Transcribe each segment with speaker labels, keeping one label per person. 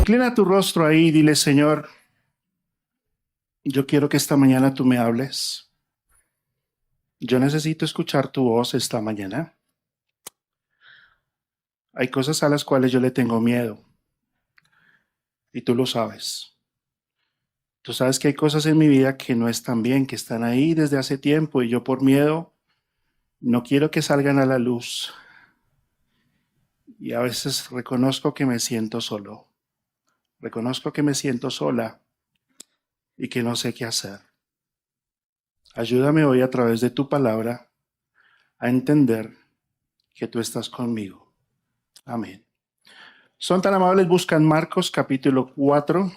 Speaker 1: Inclina tu rostro ahí y dile, Señor, yo quiero que esta mañana tú me hables. Yo necesito escuchar tu voz esta mañana. Hay cosas a las cuales yo le tengo miedo y tú lo sabes. Tú sabes que hay cosas en mi vida que no están bien, que están ahí desde hace tiempo y yo por miedo no quiero que salgan a la luz. Y a veces reconozco que me siento solo. Reconozco que me siento sola y que no sé qué hacer. Ayúdame hoy a través de tu palabra a entender que tú estás conmigo. Amén. Son tan amables, buscan Marcos capítulo 4.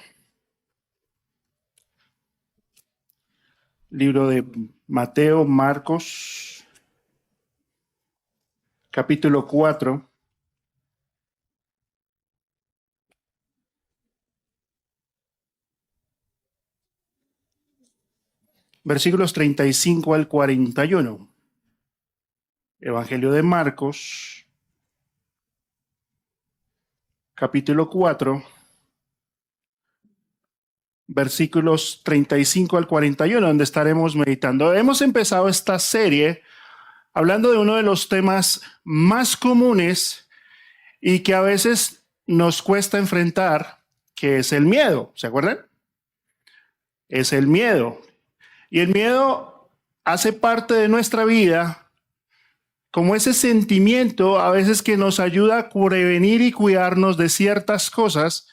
Speaker 1: Libro de Mateo, Marcos, capítulo 4. Versículos 35 al 41. Evangelio de Marcos, capítulo 4, versículos 35 al 41, donde estaremos meditando. Hemos empezado esta serie hablando de uno de los temas más comunes y que a veces nos cuesta enfrentar, que es el miedo. ¿Se acuerdan? Es el miedo. Y el miedo hace parte de nuestra vida como ese sentimiento a veces que nos ayuda a prevenir y cuidarnos de ciertas cosas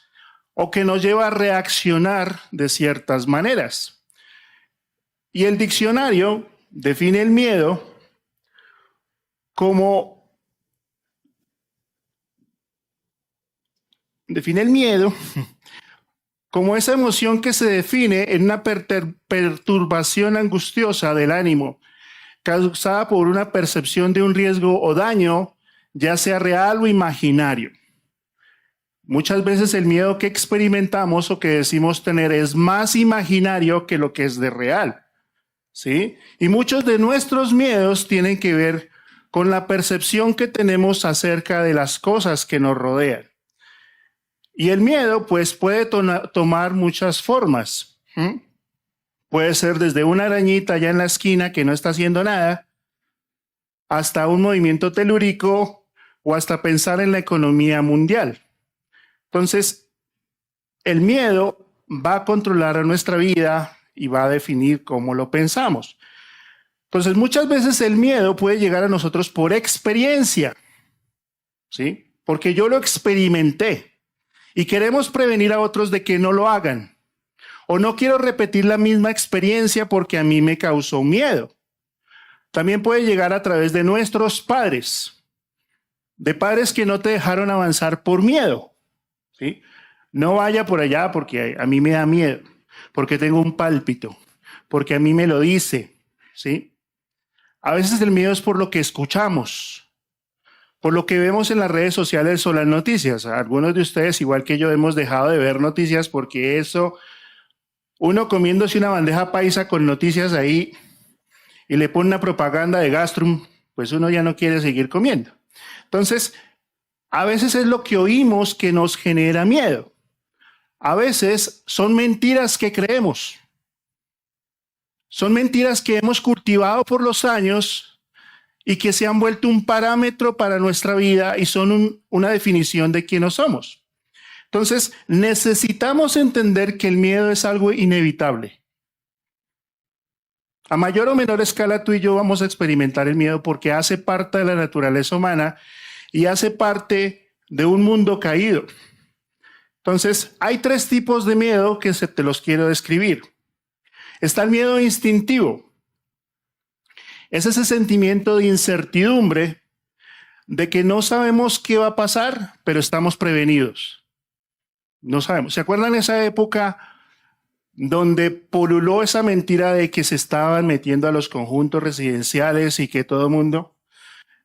Speaker 1: o que nos lleva a reaccionar de ciertas maneras. Y el diccionario define el miedo como esa emoción que se define en una perturbación angustiosa del ánimo, causada por una percepción de un riesgo o daño, ya sea real o imaginario. Muchas veces el miedo que experimentamos o que decimos tener es más imaginario que lo que es de real, ¿sí? Y muchos de nuestros miedos tienen que ver con la percepción que tenemos acerca de las cosas que nos rodean. Y el miedo, pues, puede tomar muchas formas. Puede ser desde una arañita allá en la esquina que no está haciendo nada, hasta un movimiento telúrico o hasta pensar en la economía mundial. Entonces, el miedo va a controlar a nuestra vida y va a definir cómo lo pensamos. Entonces, muchas veces el miedo puede llegar a nosotros por experiencia, ¿sí? Porque yo lo experimenté. Y queremos prevenir a otros de que no lo hagan. O no quiero repetir la misma experiencia porque a mí me causó miedo. También puede llegar a través de nuestros padres. De padres que no te dejaron avanzar por miedo. ¿Sí? No vaya por allá porque a mí me da miedo. Porque tengo un pálpito. Porque a mí me lo dice. ¿Sí? A veces el miedo es por lo que escuchamos. Por lo que vemos en las redes sociales o las noticias. Algunos de ustedes, igual que yo, hemos dejado de ver noticias porque eso, uno comiéndose una bandeja paisa con noticias ahí y le pone una propaganda de Gastrum, pues uno ya no quiere seguir comiendo. Entonces, a veces es lo que oímos que nos genera miedo. A veces son mentiras que creemos. Son mentiras que hemos cultivado por los años y que se han vuelto un parámetro para nuestra vida y son una definición de quiénes somos. Entonces, necesitamos entender que el miedo es algo inevitable. A mayor o menor escala, tú y yo vamos a experimentar el miedo porque hace parte de la naturaleza humana y hace parte de un mundo caído. Entonces, hay tres tipos de miedo que te los quiero describir. Está el miedo instintivo. Es ese sentimiento de incertidumbre, de que no sabemos qué va a pasar, pero estamos prevenidos. No sabemos. ¿Se acuerdan esa época donde pululó esa mentira de que se estaban metiendo a los conjuntos residenciales y que todo el mundo?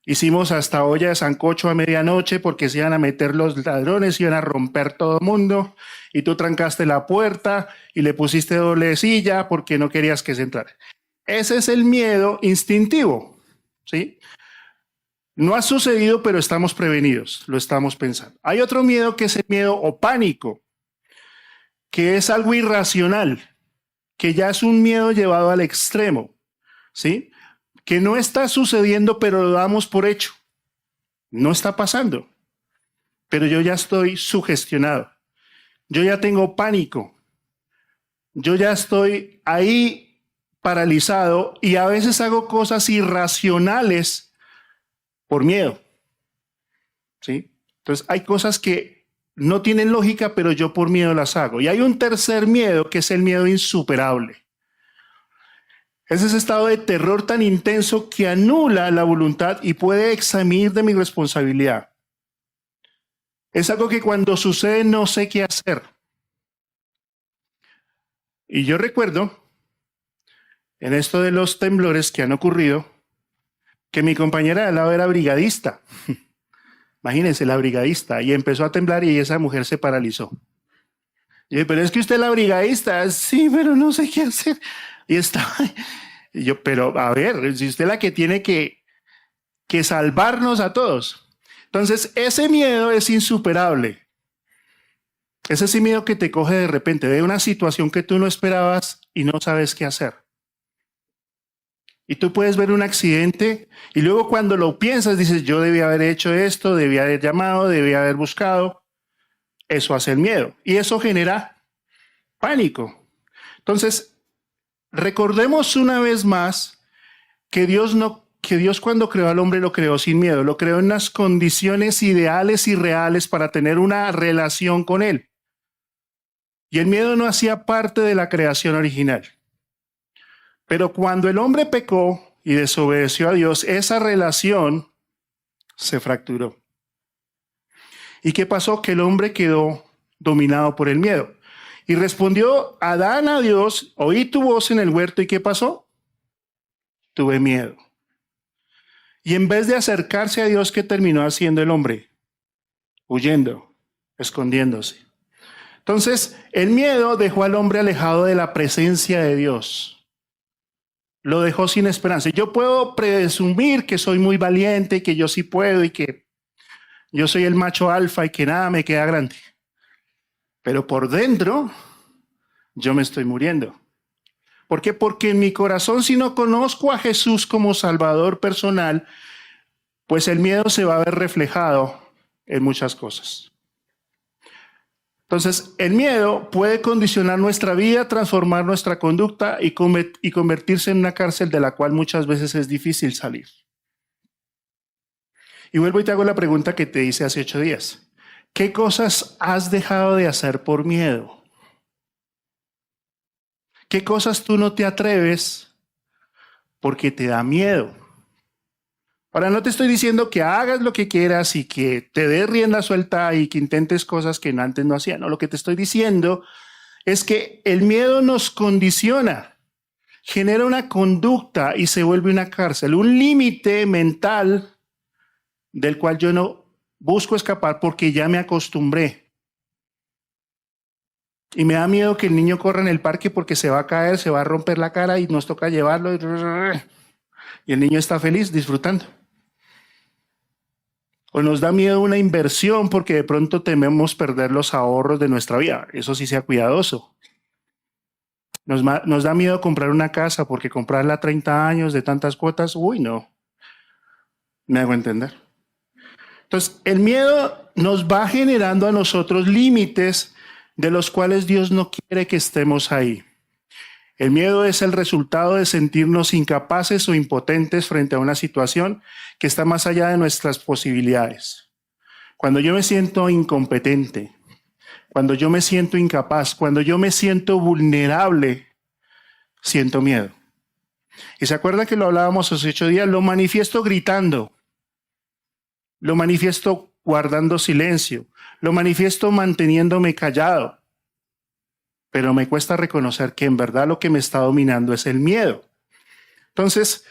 Speaker 1: Hicimos hasta olla de sancocho a medianoche porque se iban a meter los ladrones, iban a romper todo el mundo y tú trancaste la puerta y le pusiste doble silla porque no querías que se entrara. Ese es el miedo instintivo, ¿sí? No ha sucedido, pero estamos prevenidos, lo estamos pensando. Hay otro miedo que es el miedo o pánico. que es algo irracional, que ya es un miedo llevado al extremo, ¿sí? Que no está sucediendo, pero lo damos por hecho. No está pasando, pero yo ya estoy sugestionado. Yo ya tengo pánico. Yo ya estoy ahí paralizado y a veces hago cosas irracionales por miedo, ¿sí? Entonces hay cosas que no tienen lógica, pero yo por miedo las hago. Y hay un tercer miedo que es el miedo insuperable. Es ese estado de terror tan intenso que anula la voluntad y puede eximir de mi responsabilidad. Es algo que cuando sucede no sé qué hacer. Y yo recuerdo, en esto de los temblores que han ocurrido, que mi compañera de al lado era brigadista. Imagínense, la brigadista. Y empezó a temblar y esa mujer se paralizó. Y yo, pero es que usted es la brigadista. Sí, pero no sé qué hacer. Y estaba... Y yo, pero a ver, si usted es la que tiene que salvarnos a todos. Entonces, ese miedo es insuperable. Es ese miedo que te coge de repente, de una situación que tú no esperabas y no sabes qué hacer. Y tú puedes ver un accidente y luego cuando lo piensas dices, yo debía haber hecho esto, debía haber llamado, debía haber buscado. Eso hace el miedo y eso genera pánico. Entonces, recordemos una vez más que Dios cuando creó al hombre lo creó sin miedo, lo creó en unas condiciones ideales y reales para tener una relación con él. Y el miedo no hacía parte de la creación original. Pero cuando el hombre pecó y desobedeció a Dios, esa relación se fracturó. ¿Y qué pasó? Que el hombre quedó dominado por el miedo. Y respondió Adán a Dios, oí tu voz en el huerto, ¿y qué pasó? Tuve miedo. Y en vez de acercarse a Dios, ¿qué terminó haciendo el hombre? Huyendo, escondiéndose. Entonces, el miedo dejó al hombre alejado de la presencia de Dios. Lo dejó sin esperanza. Yo puedo presumir que soy muy valiente, que yo sí puedo y que yo soy el macho alfa y que nada me queda grande. Pero por dentro, yo me estoy muriendo. ¿Por qué? Porque en mi corazón, si no conozco a Jesús como Salvador personal, pues el miedo se va a ver reflejado en muchas cosas. Entonces, el miedo puede condicionar nuestra vida, transformar nuestra conducta y convertirse en una cárcel de la cual muchas veces es difícil salir. Y vuelvo y te hago la pregunta que te hice hace 8 días. ¿Qué cosas has dejado de hacer por miedo? ¿Qué cosas tú no te atreves porque te da miedo? Ahora, no te estoy diciendo que hagas lo que quieras y que te des rienda suelta y que intentes cosas que antes no hacías. No, lo que te estoy diciendo es que el miedo nos condiciona, genera una conducta y se vuelve una cárcel, un límite mental del cual yo no busco escapar porque ya me acostumbré. Y me da miedo que el niño corra en el parque porque se va a caer, se va a romper la cara y nos toca llevarlo. Y el niño está feliz disfrutando. O nos da miedo una inversión porque de pronto tememos perder los ahorros de nuestra vida. Eso sí, sea cuidadoso. Nos da miedo comprar una casa porque comprarla a 30 años de tantas cuotas, uy, no. Me hago entender. Entonces, el miedo nos va generando a nosotros límites de los cuales Dios no quiere que estemos ahí. El miedo es el resultado de sentirnos incapaces o impotentes frente a una situación que está más allá de nuestras posibilidades. Cuando yo me siento incompetente, cuando yo me siento incapaz, cuando yo me siento vulnerable, siento miedo. Y se acuerdan que lo hablábamos hace 8 días, lo manifiesto gritando, lo manifiesto guardando silencio, lo manifiesto manteniéndome callado. Pero me cuesta reconocer que en verdad lo que me está dominando es el miedo. Entonces,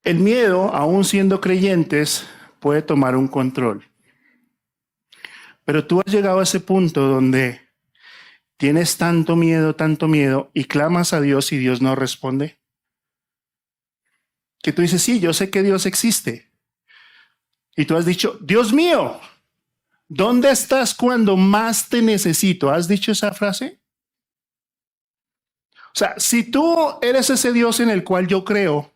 Speaker 1: el miedo, aún siendo creyentes, puede tomar un control. Pero tú has llegado a ese punto donde tienes tanto miedo, y clamas a Dios y Dios no responde. Que tú dices, sí, yo sé que Dios existe. Y tú has dicho, Dios mío, ¿Dónde estás cuando más te necesito? ¿Has dicho esa frase? O sea, si tú eres ese Dios en el cual yo creo,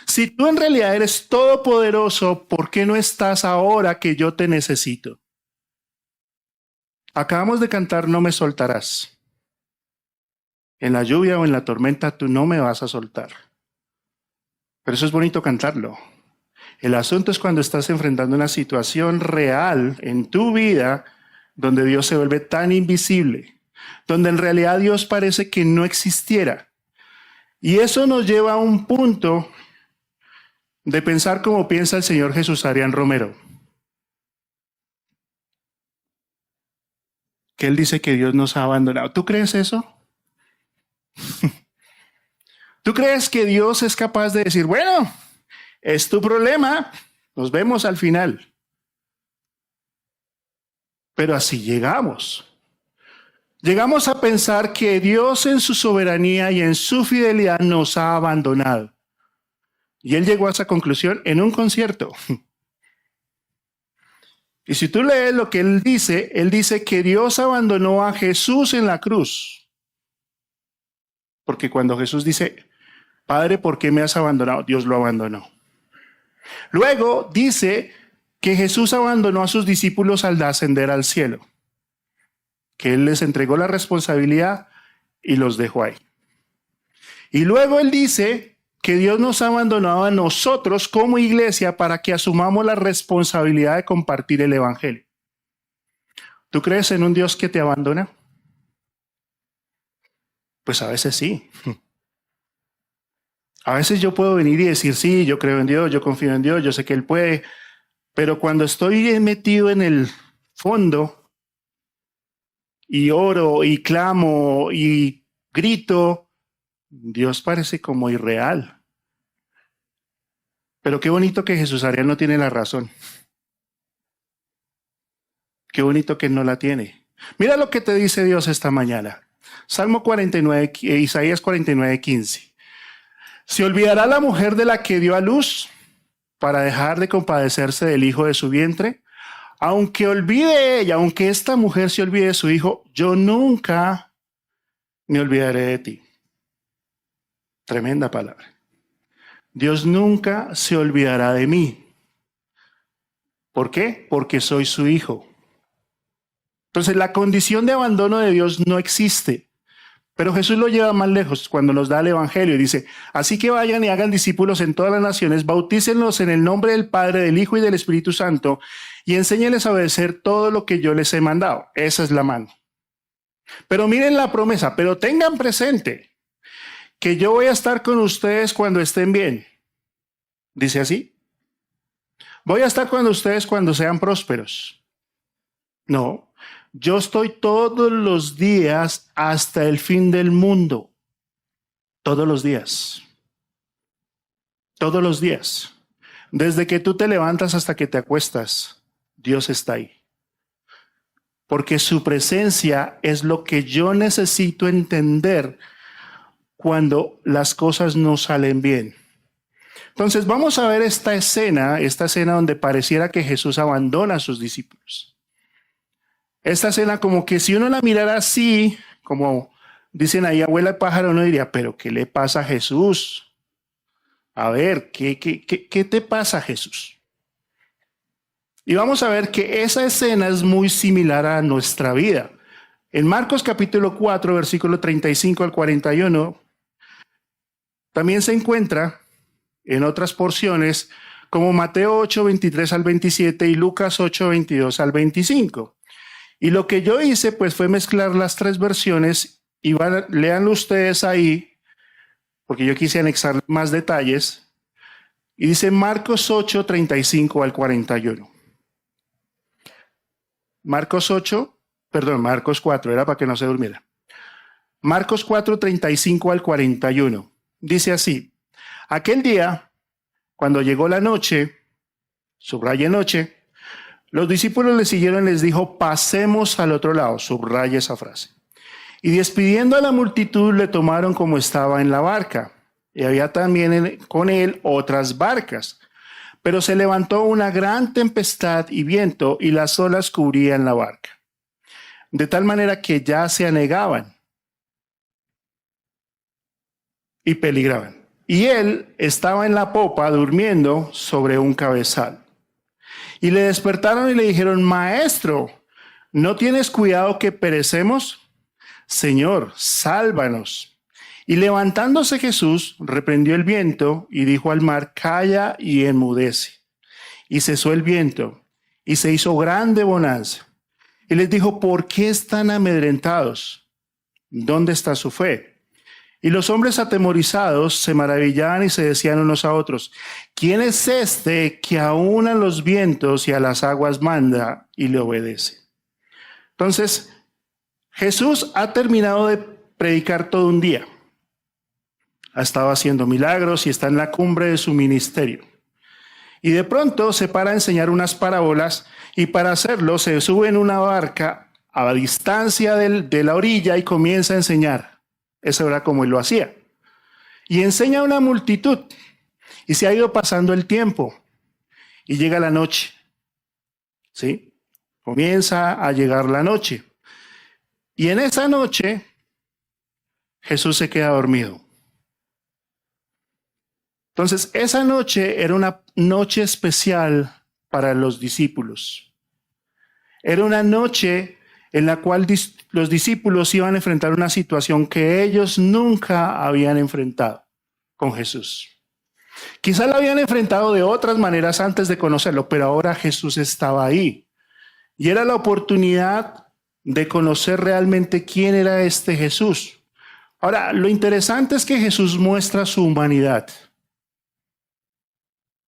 Speaker 1: si tú en realidad eres todopoderoso, ¿por qué no estás ahora que yo te necesito? Acabamos de cantar No me soltarás. En la lluvia o en la tormenta tú no me vas a soltar. Pero eso es bonito cantarlo. El asunto es cuando estás enfrentando una situación real en tu vida donde Dios se vuelve tan invisible, donde en realidad Dios parece que no existiera. Y eso nos lleva a un punto de pensar como piensa el señor Jesús Arián Romero, que él dice que Dios nos ha abandonado. ¿Tú crees eso? ¿Tú crees que Dios es capaz de decir, bueno, es tu problema, nos vemos al final? Pero así llegamos. Llegamos a pensar que Dios en su soberanía y en su fidelidad nos ha abandonado. Y él llegó a esa conclusión en un concierto. Y si tú lees lo que él dice que Dios abandonó a Jesús en la cruz. Porque cuando Jesús dice, Padre, ¿por qué me has abandonado? Dios lo abandonó. Luego dice que Jesús abandonó a sus discípulos al ascender al cielo. Que él les entregó la responsabilidad y los dejó ahí. Y luego él dice que Dios nos ha abandonado a nosotros como iglesia para que asumamos la responsabilidad de compartir el evangelio. ¿Tú crees en un Dios que te abandona? Pues a veces sí. A veces yo puedo venir y decir, sí, yo creo en Dios, yo confío en Dios, yo sé que Él puede, pero cuando estoy metido en el fondo y oro y clamo y grito, Dios parece como irreal. Pero qué bonito que Jesús Ariel no tiene la razón. Qué bonito que no la tiene. Mira lo que te dice Dios esta mañana. Salmo 49, Isaías 49:15. ¿Se olvidará la mujer de la que dio a luz para dejar de compadecerse del hijo de su vientre? Aunque olvide ella, aunque esta mujer se olvide de su hijo, yo nunca me olvidaré de ti. Tremenda palabra. Dios nunca se olvidará de mí. ¿Por qué? Porque soy su hijo. Entonces la condición de abandono de Dios no existe. Pero Jesús lo lleva más lejos cuando nos da el evangelio y dice, así que vayan y hagan discípulos en todas las naciones, bautícenlos en el nombre del Padre, del Hijo y del Espíritu Santo y enséñenles a obedecer todo lo que yo les he mandado. Esa es la mano. Pero miren la promesa, pero tengan presente que yo voy a estar con ustedes cuando estén bien. Dice así. Voy a estar con ustedes cuando sean prósperos. No. Yo estoy todos los días hasta el fin del mundo. Todos los días. Todos los días. Desde que tú te levantas hasta que te acuestas, Dios está ahí. Porque su presencia es lo que yo necesito entender cuando las cosas no salen bien. Entonces vamos a ver esta escena donde pareciera que Jesús abandona a sus discípulos. Esta escena como que si uno la mirara así, como dicen ahí, abuela de pájaro, uno diría, pero ¿qué le pasa a Jesús? A ver, ¿qué te pasa, Jesús? Y vamos a ver que esa escena es muy similar a nuestra vida. En Marcos capítulo 4, versículo 35 al 41, también se encuentra en otras porciones como Mateo 8, 23 al 27 y Lucas 8, 22 al 25. Y lo que yo hice pues fue mezclar las tres versiones y léanlo ustedes ahí, porque yo quise anexar más detalles. Y dice Marcos 8, 35 al 41. Marcos 4, era para que no se durmiera. Marcos 4, 35 al 41. Dice así, aquel día, cuando llegó la noche, subraye noche, los discípulos le siguieron y les dijo, pasemos al otro lado, subraya esa frase. Y despidiendo a la multitud, le tomaron como estaba en la barca. Y había también con él otras barcas. Pero se levantó una gran tempestad y viento, y las olas cubrían la barca, de tal manera que ya se anegaban y peligraban. Y él estaba en la popa durmiendo sobre un cabezal. Y le despertaron y le dijeron: Maestro, ¿no tienes cuidado que perecemos? Señor, sálvanos. Y levantándose Jesús, reprendió el viento y dijo al mar: Calla y enmudece. Y cesó el viento y se hizo grande bonanza. Y les dijo: ¿por qué están amedrentados? ¿Dónde está su fe? Y los hombres atemorizados se maravillaban y se decían unos a otros: ¿quién es este que aún a los vientos y a las aguas manda y le obedece? Entonces, Jesús ha terminado de predicar todo un día. Ha estado haciendo milagros y está en la cumbre de su ministerio. Y de pronto se para a enseñar unas parábolas, y para hacerlo se sube en una barca a distancia de la orilla y comienza a enseñar. Eso era como él lo hacía. Y enseña a una multitud. Y se ha ido pasando el tiempo. Y llega la noche. ¿Sí? Comienza a llegar la noche. Y en esa noche, Jesús se queda dormido. Entonces, esa noche era una noche especial para los discípulos. Era una noche en la cual los discípulos iban a enfrentar una situación que ellos nunca habían enfrentado con Jesús. Quizá la habían enfrentado de otras maneras antes de conocerlo, pero ahora Jesús estaba ahí. Y era la oportunidad de conocer realmente quién era este Jesús. Ahora, lo interesante es que Jesús muestra su humanidad.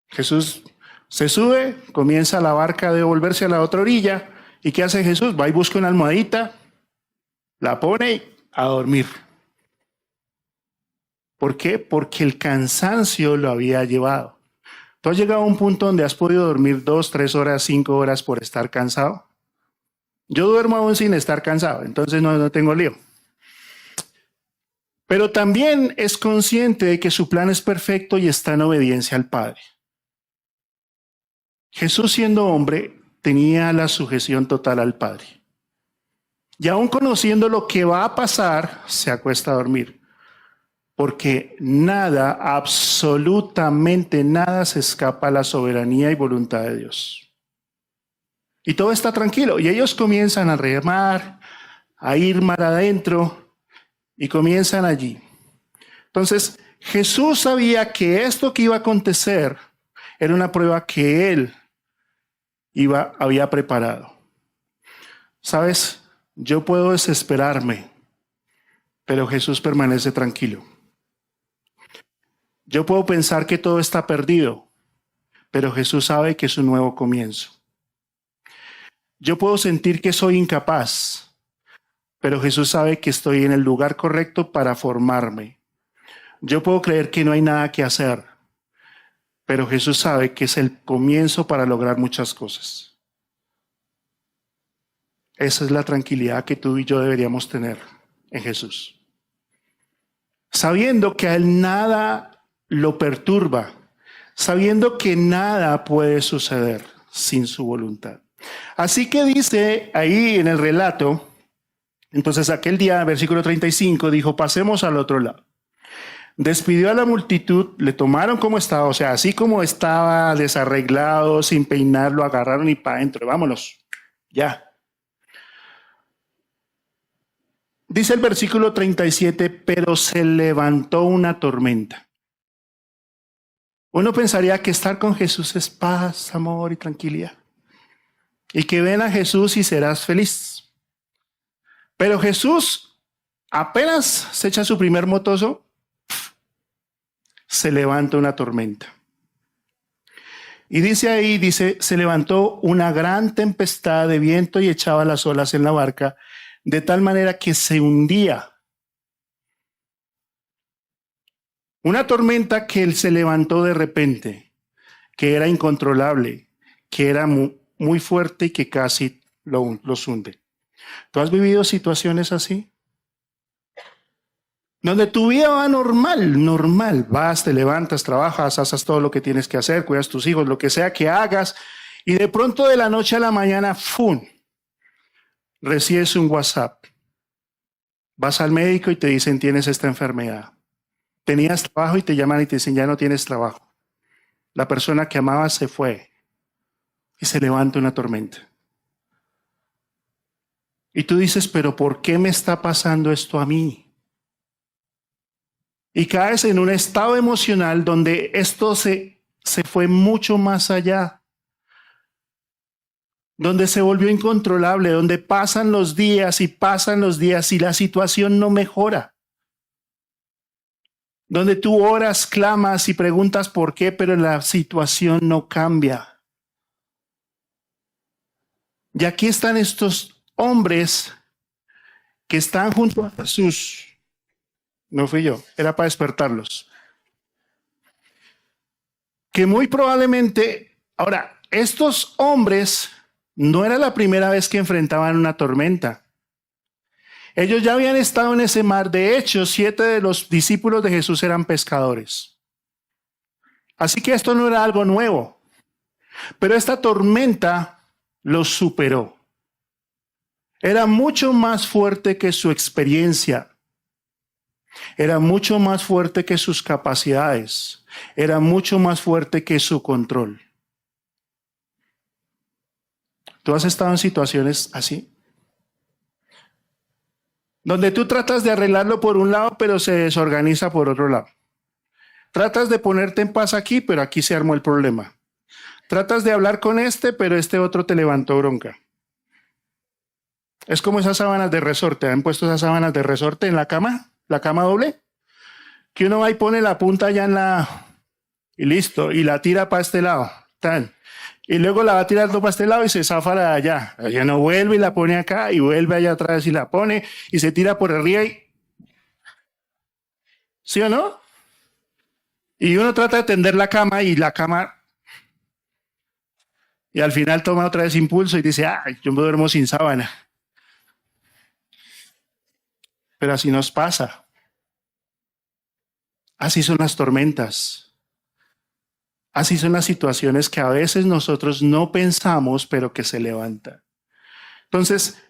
Speaker 1: Jesús se sube, comienza la barca a devolverse a la otra orilla. ¿Y qué hace Jesús? Va y busca una almohadita, la pone a dormir. ¿Por qué? Porque el cansancio lo había llevado. ¿Tú has llegado a un punto donde has podido dormir 2, 3 horas, 5 horas por estar cansado? Yo duermo aún sin estar cansado, entonces no tengo lío. Pero también es consciente de que su plan es perfecto y está en obediencia al Padre. Jesús, siendo hombre, tenía la sujeción total al Padre. Y aún conociendo lo que va a pasar, se acuesta a dormir. Porque nada, absolutamente nada, se escapa a la soberanía y voluntad de Dios. Y todo está tranquilo. Y ellos comienzan a remar, a ir mar adentro, y comienzan allí. Entonces, Jesús sabía que esto que iba a acontecer era una prueba que él había preparado. ¿Sabes? Yo puedo desesperarme, pero Jesús permanece tranquilo. Yo puedo pensar que todo está perdido, pero Jesús sabe que es un nuevo comienzo. Yo puedo sentir que soy incapaz, pero Jesús sabe que estoy en el lugar correcto para formarme. Yo puedo creer que no hay nada que hacer, pero Jesús sabe que es el comienzo para lograr muchas cosas. Esa es la tranquilidad que tú y yo deberíamos tener en Jesús. Sabiendo que a él nada lo perturba, sabiendo que nada puede suceder sin su voluntad. Así que dice ahí en el relato, entonces aquel día, versículo 35, dijo: pasemos al otro lado. Despidió a la multitud, le tomaron como estaba, o sea, así como estaba, desarreglado, sin peinar, lo agarraron y para adentro, vámonos, ya. Dice el versículo 37, pero se levantó una tormenta. Uno pensaría que estar con Jesús es paz, amor y tranquilidad. Y que ven a Jesús y serás feliz. Pero Jesús apenas se echa su primer motoso, se levanta una tormenta. Y dice ahí, se levantó una gran tempestad de viento y echaba las olas en la barca, de tal manera que se hundía. Una tormenta que él se levantó de repente, que era incontrolable, que era muy fuerte y que casi los hunde. ¿Tú has vivido situaciones así? Donde tu vida va normal. Vas, te levantas, trabajas, haces todo lo que tienes que hacer, cuidas tus hijos, lo que sea que hagas. Y de pronto de la noche a la mañana, ¡fum!, recibes un WhatsApp. Vas al médico y te dicen, tienes esta enfermedad. Tenías trabajo y te llaman y te dicen, ya no tienes trabajo. La persona que amabas se fue y se levanta una tormenta. Y tú dices, pero ¿por qué me está pasando esto a mí? Y caes en un estado emocional donde esto se fue mucho más allá. Donde se volvió incontrolable, donde pasan los días y la situación no mejora. Donde tú oras, clamas y preguntas por qué, pero la situación no cambia. Y aquí están estos hombres que están junto a Jesús. No fui yo, era para despertarlos. Que muy probablemente, ahora, estos hombres no era la primera vez que enfrentaban una tormenta. Ellos ya habían estado en ese mar. De hecho, 7 de los discípulos de Jesús eran pescadores. Así que esto no era algo nuevo. Pero esta tormenta los superó. Era mucho más fuerte que su experiencia. Era mucho más fuerte que sus capacidades. Era mucho más fuerte que su control. ¿Tú has estado en situaciones así? Donde tú tratas de arreglarlo por un lado, pero se desorganiza por otro lado. Tratas de ponerte en paz aquí, pero aquí se armó el problema. Tratas de hablar con este, pero este otro te levantó bronca. Es como esas sábanas de resorte. ¿Han puesto esas sábanas de resorte en la cama doble? Que uno va y pone la punta allá y listo, y la tira para este lado. Tan. Y luego la va a tirar para este lado y se zafa la de allá. Allá no vuelve y la pone acá y vuelve allá atrás y la pone y se tira por arriba y... ¿Sí o no? Y uno trata de tender la cama y la cama... Y al final toma otra vez impulso y dice, ay, yo me duermo sin sábana. Pero así nos pasa. Así son las tormentas. Así son las situaciones que a veces nosotros no pensamos, pero que se levantan. Entonces,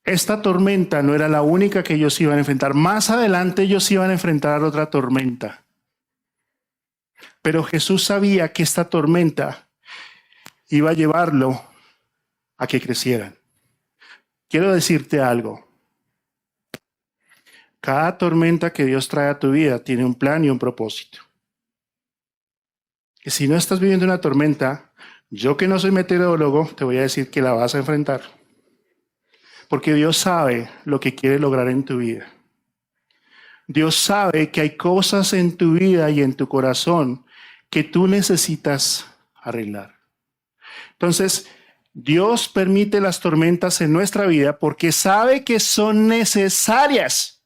Speaker 1: esta tormenta no era la única que ellos iban a enfrentar. Más adelante ellos iban a enfrentar otra tormenta. Pero Jesús sabía que esta tormenta iba a llevarlo a que crecieran. Quiero decirte algo. Cada tormenta que Dios trae a tu vida tiene un plan y un propósito. Y si no estás viviendo una tormenta, yo que no soy meteorólogo, te voy a decir que la vas a enfrentar. Porque Dios sabe lo que quiere lograr en tu vida. Dios sabe que hay cosas en tu vida y en tu corazón que tú necesitas arreglar. Entonces, Dios permite las tormentas en nuestra vida porque sabe que son necesarias.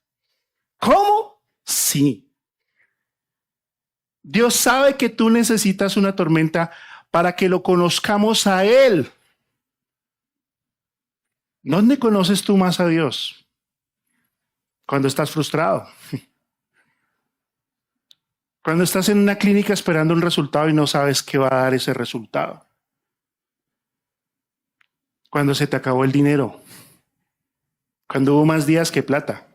Speaker 1: ¿Cómo? Sí. Dios sabe que tú necesitas una tormenta para que lo conozcamos a Él. ¿Dónde conoces tú más a Dios? Cuando estás frustrado. Cuando estás en una clínica esperando un resultado y no sabes qué va a dar ese resultado. Cuando se te acabó el dinero. Cuando hubo más días que plata.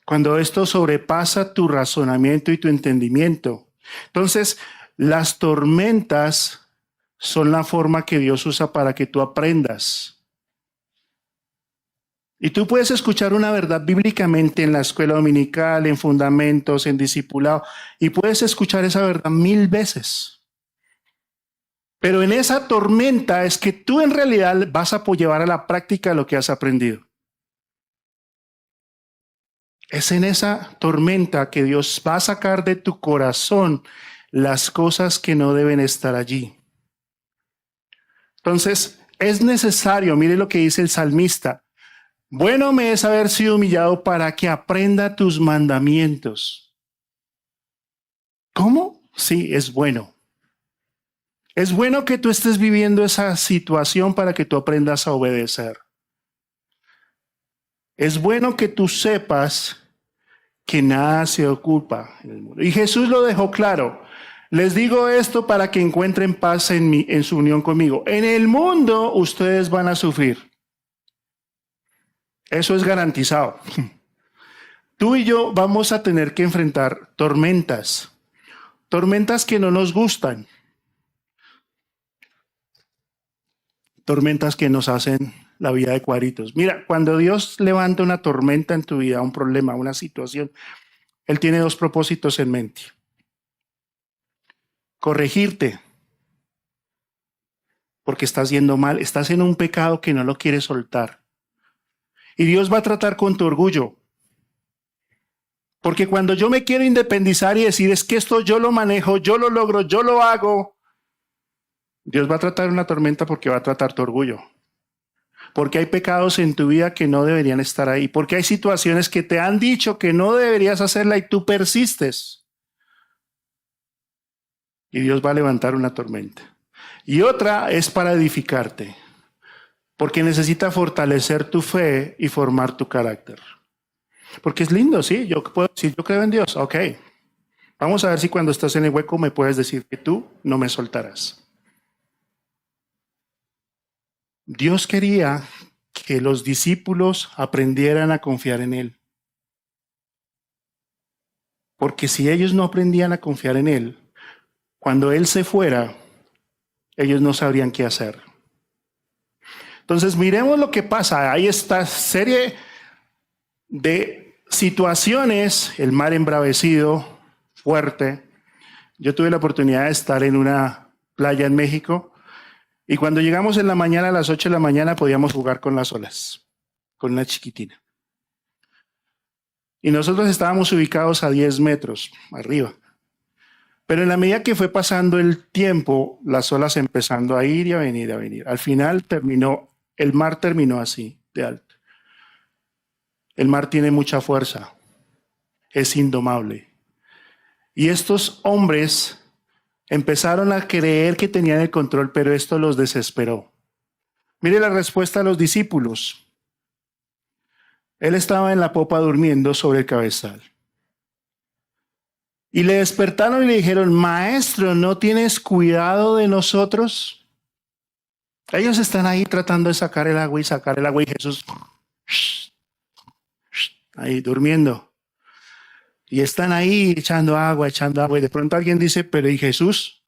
Speaker 1: Cuando esto sobrepasa tu razonamiento y tu entendimiento. Entonces, las tormentas son la forma que Dios usa para que tú aprendas. Y tú puedes escuchar una verdad bíblicamente en la escuela dominical, en fundamentos, en discipulado, y puedes escuchar esa verdad 1000 veces. Pero en esa tormenta es que tú en realidad vas a llevar a la práctica lo que has aprendido. Es en esa tormenta que Dios va a sacar de tu corazón las cosas que no deben estar allí. Entonces, es necesario, mire lo que dice el salmista, bueno me es haber sido humillado para que aprenda tus mandamientos. ¿Cómo? Sí, es bueno. Es bueno que tú estés viviendo esa situación para que tú aprendas a obedecer. Es bueno que tú sepas que nada se ocupa en el mundo. Y Jesús lo dejó claro. Les digo esto para que encuentren paz en su unión conmigo. En el mundo ustedes van a sufrir. Eso es garantizado. Tú y yo vamos a tener que enfrentar tormentas. Tormentas que no nos gustan. Tormentas que nos hacen la vida de cuadritos. Mira, cuando Dios levanta una tormenta en tu vida, un problema, una situación, Él tiene dos propósitos en mente. Corregirte, porque estás yendo mal, estás en un pecado que no lo quieres soltar. Y Dios va a tratar con tu orgullo. Porque cuando yo me quiero independizar y decir, es que esto yo lo manejo, yo lo logro, yo lo hago, Dios va a tratar una tormenta porque va a tratar tu orgullo. Porque hay pecados en tu vida que no deberían estar ahí. Porque hay situaciones que te han dicho que no deberías hacerla y tú persistes. Y Dios va a levantar una tormenta. Y otra es para edificarte. Porque necesita fortalecer tu fe y formar tu carácter. Porque es lindo, sí. Yo puedo decir, yo creo en Dios. Ok. Vamos a ver si cuando estás en el hueco me puedes decir que tú no me soltarás. Dios quería que los discípulos aprendieran a confiar en Él. Porque si ellos no aprendían a confiar en Él, cuando Él se fuera, ellos no sabrían qué hacer. Entonces miremos lo que pasa. Hay esta serie de situaciones, el mar embravecido, fuerte. Yo tuve la oportunidad de estar en una playa en México. Y cuando llegamos en la mañana, a las 8 de la mañana, podíamos jugar con las olas, con una chiquitina. Y nosotros estábamos ubicados a 10 metros arriba. Pero en la medida que fue pasando el tiempo, las olas empezando a ir y a venir, a venir. Al final el mar terminó así, de alto. El mar tiene mucha fuerza, es indomable. Y estos hombres empezaron a creer que tenían el control, pero esto los desesperó. Mire la respuesta a los discípulos. Él estaba en la popa durmiendo sobre el cabezal. Y le despertaron y le dijeron, Maestro, ¿no tienes cuidado de nosotros? Ellos están ahí tratando de sacar el agua y Jesús ahí durmiendo. Y están ahí echando agua. Y de pronto alguien dice, pero ¿y Jesús?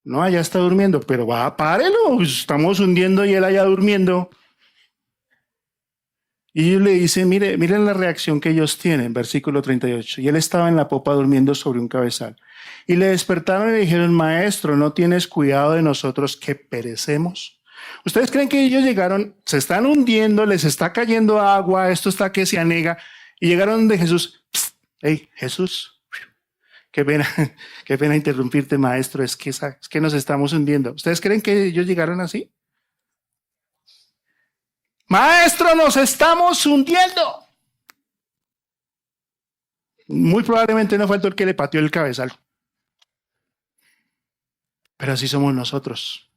Speaker 1: No, allá está durmiendo, pero párelo, estamos hundiendo y él allá durmiendo. Y ellos le dicen, miren la reacción que ellos tienen, versículo 38. Y él estaba en la popa durmiendo sobre un cabezal. Y le despertaron y le dijeron, Maestro, ¿no tienes cuidado de nosotros que perecemos? ¿Ustedes creen que ellos llegaron, se están hundiendo, les está cayendo agua, esto está que se anega, y llegaron de Jesús? Hey, Jesús, qué pena interrumpirte, maestro, es que nos estamos hundiendo. ¿Ustedes creen que ellos llegaron así? Maestro, nos estamos hundiendo. Muy probablemente no fue el que le pateó el cabezal. Pero así somos nosotros.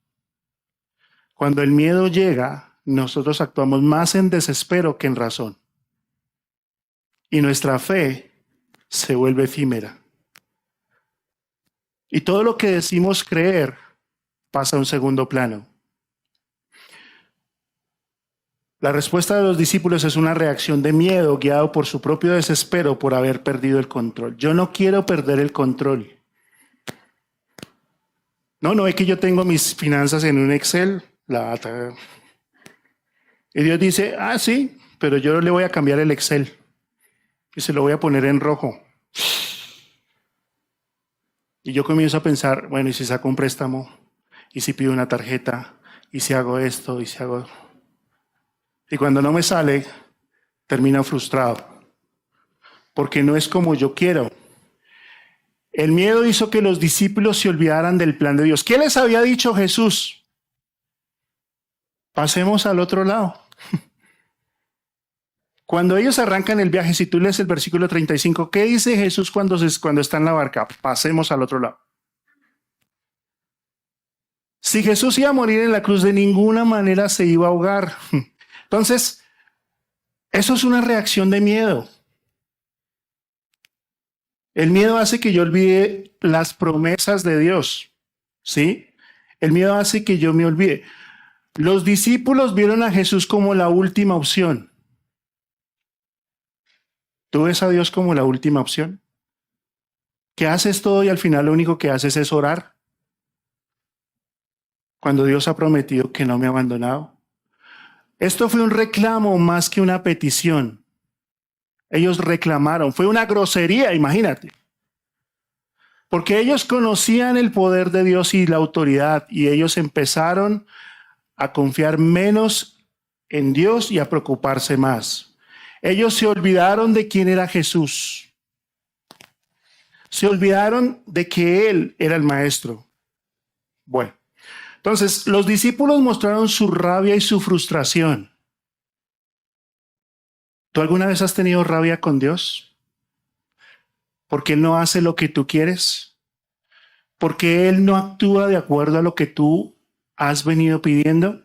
Speaker 1: Cuando el miedo llega, nosotros actuamos más en desespero que en razón. Y nuestra fe se vuelve efímera. Y todo lo que decimos creer pasa a un segundo plano. La respuesta de los discípulos es una reacción de miedo guiado por su propio desespero por haber perdido el control. Yo no quiero perder el control. No es que yo tengo mis finanzas en un Excel. Y Dios dice, sí, pero yo le voy a cambiar el Excel. Y se lo voy a poner en rojo. Y yo comienzo a pensar, bueno, ¿y si saco un préstamo? ¿Y si pido una tarjeta? ¿Y si hago esto? ¿Y si hago...? Y cuando no me sale, termino frustrado. Porque no es como yo quiero. El miedo hizo que los discípulos se olvidaran del plan de Dios. ¿Qué les había dicho Jesús? Pasemos al otro lado. Cuando ellos arrancan el viaje, si tú lees el versículo 35, ¿qué dice Jesús cuando está en la barca? Pasemos al otro lado. Si Jesús iba a morir en la cruz, de ninguna manera se iba a ahogar. Entonces, Eso es una reacción de miedo. El miedo hace que yo olvide las promesas de Dios, ¿sí? El miedo hace que yo me olvide. Los discípulos vieron a Jesús como la última opción. ¿Tú ves a Dios como la última opción? Que haces todo y al final lo único que haces es orar. Cuando Dios ha prometido que no me ha abandonado. Esto fue un reclamo más que una petición. Ellos reclamaron, fue una grosería, imagínate. Porque ellos conocían el poder de Dios y la autoridad y ellos empezaron a confiar menos en Dios y a preocuparse más. Ellos se olvidaron de quién era Jesús. Se olvidaron de que Él era el maestro. Bueno, entonces los discípulos mostraron su rabia y su frustración. ¿Tú alguna vez has tenido rabia con Dios? ¿Porque Él no hace lo que tú quieres? ¿Porque Él no actúa de acuerdo a lo que tú has venido pidiendo?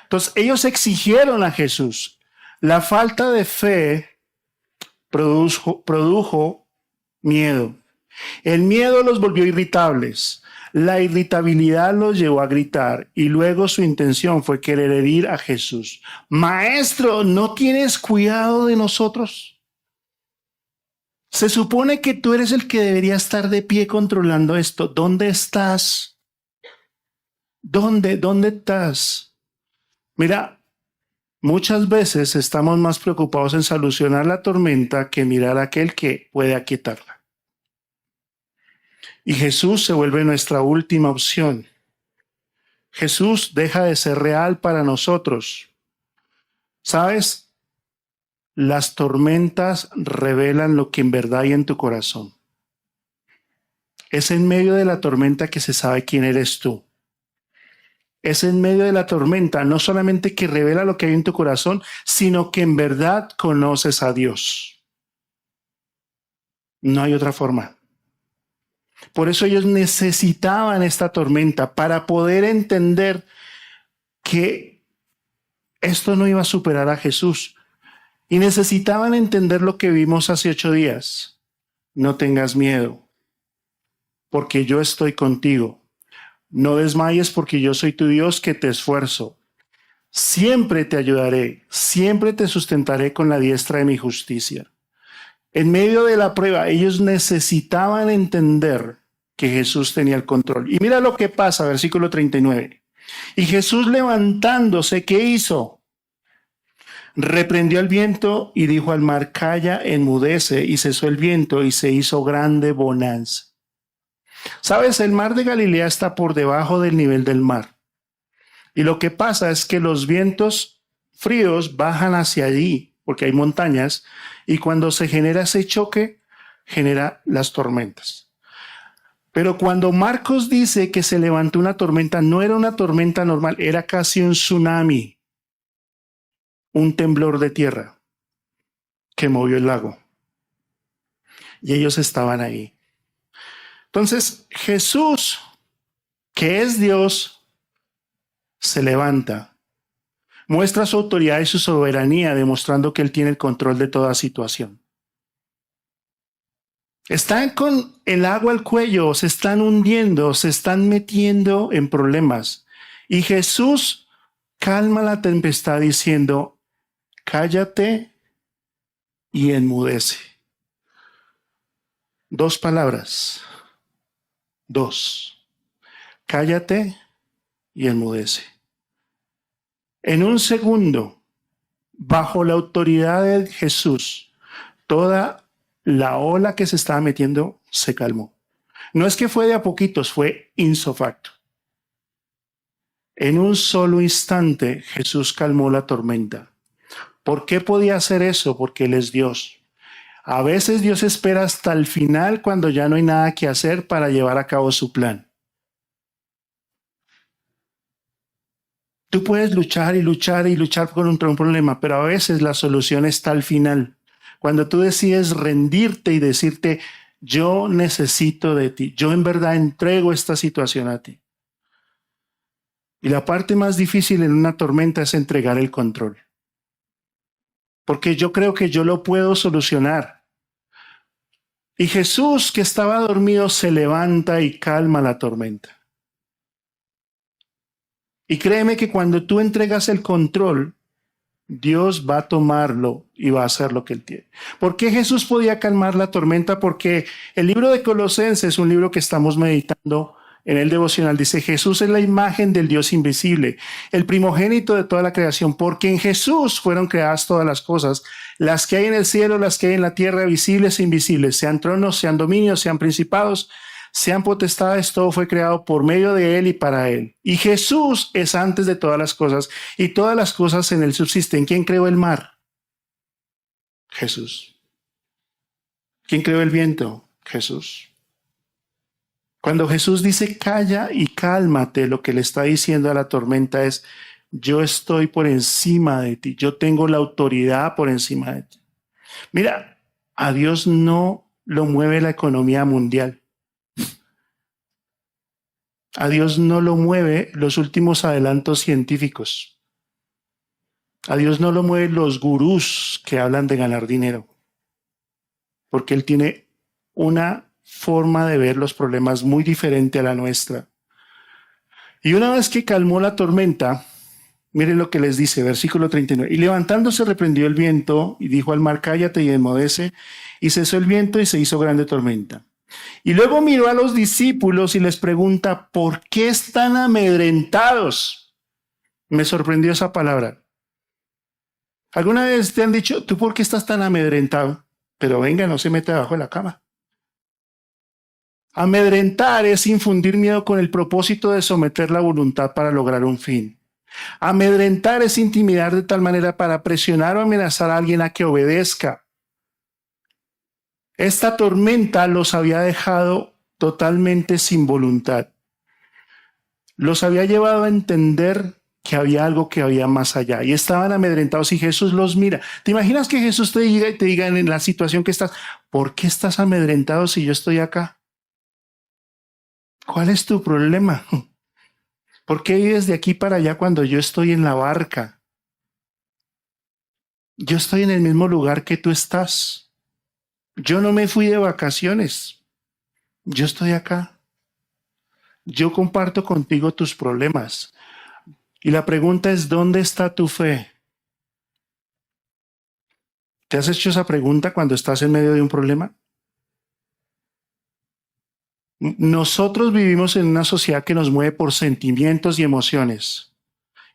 Speaker 1: Entonces ellos exigieron a Jesús. La falta de fe produjo miedo. El miedo los volvió irritables. La irritabilidad los llevó a gritar y luego su intención fue querer herir a Jesús. Maestro, ¿no tienes cuidado de nosotros? Se supone que tú eres el que debería estar de pie controlando esto. ¿Dónde estás? ¿Dónde estás? Mira, muchas veces estamos más preocupados en solucionar la tormenta que mirar a aquel que puede aquietarla. Y Jesús se vuelve nuestra última opción. Jesús deja de ser real para nosotros. ¿Sabes? Las tormentas revelan lo que en verdad hay en tu corazón. Es en medio de la tormenta que se sabe quién eres tú. Es en medio de la tormenta no solamente que revela lo que hay en tu corazón, sino que en verdad conoces a Dios. No hay otra forma. Por eso ellos necesitaban esta tormenta para poder entender que esto no iba a superar a Jesús. Y necesitaban entender lo que vimos hace 8 días. No tengas miedo, porque yo estoy contigo. No desmayes, porque yo soy tu Dios que te esfuerzo. Siempre te ayudaré, siempre te sustentaré con la diestra de mi justicia. En medio de la prueba, ellos necesitaban entender que Jesús tenía el control. Y mira lo que pasa, versículo 39. Y Jesús levantándose, ¿qué hizo? Reprendió el viento y dijo al mar, calla, enmudece, y cesó el viento y se hizo grande bonanza. ¿Sabes? El mar de Galilea está por debajo del nivel del mar. Y lo que pasa es que los vientos fríos bajan hacia allí, porque hay montañas, y cuando se genera ese choque, genera las tormentas. Pero cuando Marcos dice que se levantó una tormenta, no era una tormenta normal, era casi un tsunami, un temblor de tierra que movió el lago. Y ellos estaban ahí. Entonces, Jesús, que es Dios, se levanta, muestra su autoridad y su soberanía, demostrando que Él tiene el control de toda situación. Están con el agua al cuello, se están hundiendo, se están metiendo en problemas. Y Jesús calma la tempestad diciendo, cállate y enmudece. 2 palabras. 2. Cállate y enmudece. En un segundo, bajo la autoridad de Jesús, toda la ola que se estaba metiendo se calmó. No es que fue de a poquitos, fue ipso facto. En un solo instante Jesús calmó la tormenta. ¿Por qué podía hacer eso? Porque Él es Dios. A veces Dios espera hasta el final cuando ya no hay nada que hacer para llevar a cabo su plan. Tú puedes luchar y luchar y luchar contra un problema, pero a veces la solución está al final. Cuando tú decides rendirte y decirte, yo necesito de ti, yo en verdad entrego esta situación a ti. Y la parte más difícil en una tormenta es entregar el control. porque yo creo que yo lo puedo solucionar. Y Jesús, que estaba dormido, se levanta y calma la tormenta. Y créeme que cuando tú entregas el control, Dios va a tomarlo y va a hacer lo que Él tiene. ¿Por qué Jesús podía calmar la tormenta? Porque el libro de Colosenses es un libro que estamos meditando en el devocional. Dice, Jesús es la imagen del Dios invisible, el primogénito de toda la creación, porque en Jesús fueron creadas todas las cosas, las que hay en el cielo, las que hay en la tierra, visibles e invisibles, sean tronos, sean dominios, sean principados, sean potestades, todo fue creado por medio de Él y para Él. Y Jesús es antes de todas las cosas, y todas las cosas en Él subsisten. ¿Quién creó el mar? Jesús. ¿Quién creó el viento? Jesús. Cuando Jesús dice calla y cálmate, lo que le está diciendo a la tormenta es, yo estoy por encima de ti, yo tengo la autoridad por encima de ti. Mira, a Dios no lo mueve la economía mundial. A Dios no lo mueve los últimos adelantos científicos. A Dios no lo mueven los gurús que hablan de ganar dinero. Porque Él tiene una forma de ver los problemas muy diferente a la nuestra. Y una vez que calmó la tormenta, miren lo que les dice, versículo 39. Y levantándose reprendió el viento y dijo al mar, cállate y enmudece. Y cesó el viento y se hizo grande tormenta. Y luego miró a los discípulos y les pregunta, ¿por qué están amedrentados? Me sorprendió esa palabra. ¿Alguna vez te han dicho, tú por qué estás tan amedrentado? Pero venga, no se mete debajo de la cama. Amedrentar es infundir miedo con el propósito de someter la voluntad para lograr un fin. Amedrentar es intimidar de tal manera para presionar o amenazar a alguien a que obedezca. Esta tormenta los había dejado totalmente sin voluntad. Los había llevado a entender que había algo que había más allá y estaban amedrentados y Jesús los mira. ¿Te imaginas que Jesús te diga en la situación que estás, ¿por qué estás amedrentado si yo estoy acá? ¿Cuál es tu problema? ¿Por qué vives de aquí para allá cuando yo estoy en la barca? Yo estoy en el mismo lugar que tú estás. Yo no me fui de vacaciones. Yo estoy acá. Yo comparto contigo tus problemas. Y la pregunta es, ¿dónde está tu fe? ¿Te has hecho esa pregunta cuando estás en medio de un problema? Nosotros vivimos en una sociedad que nos mueve por sentimientos y emociones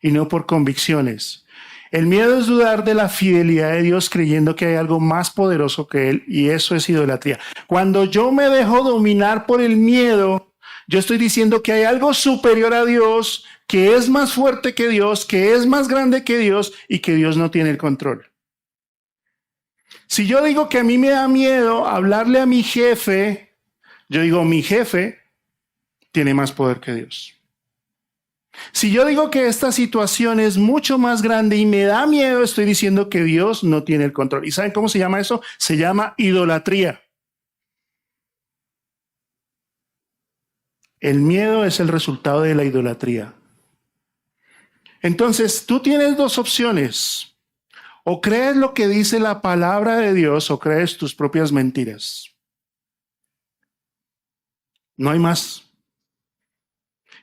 Speaker 1: y no por convicciones. El miedo es dudar de la fidelidad de Dios creyendo que hay algo más poderoso que Él y eso es idolatría. Cuando yo me dejo dominar por el miedo, yo estoy diciendo que hay algo superior a Dios, que es más fuerte que Dios, que es más grande que Dios y que Dios no tiene el control. Si yo digo que a mí me da miedo hablarle a mi jefe, yo digo mi jefe tiene más poder que Dios. Si yo digo que esta situación es mucho más grande y me da miedo, estoy diciendo que Dios no tiene el control. ¿Y saben cómo se llama eso? Se llama idolatría. El miedo es el resultado de la idolatría. Entonces, tú tienes dos opciones. O crees lo que dice la palabra de Dios o crees tus propias mentiras. No hay más.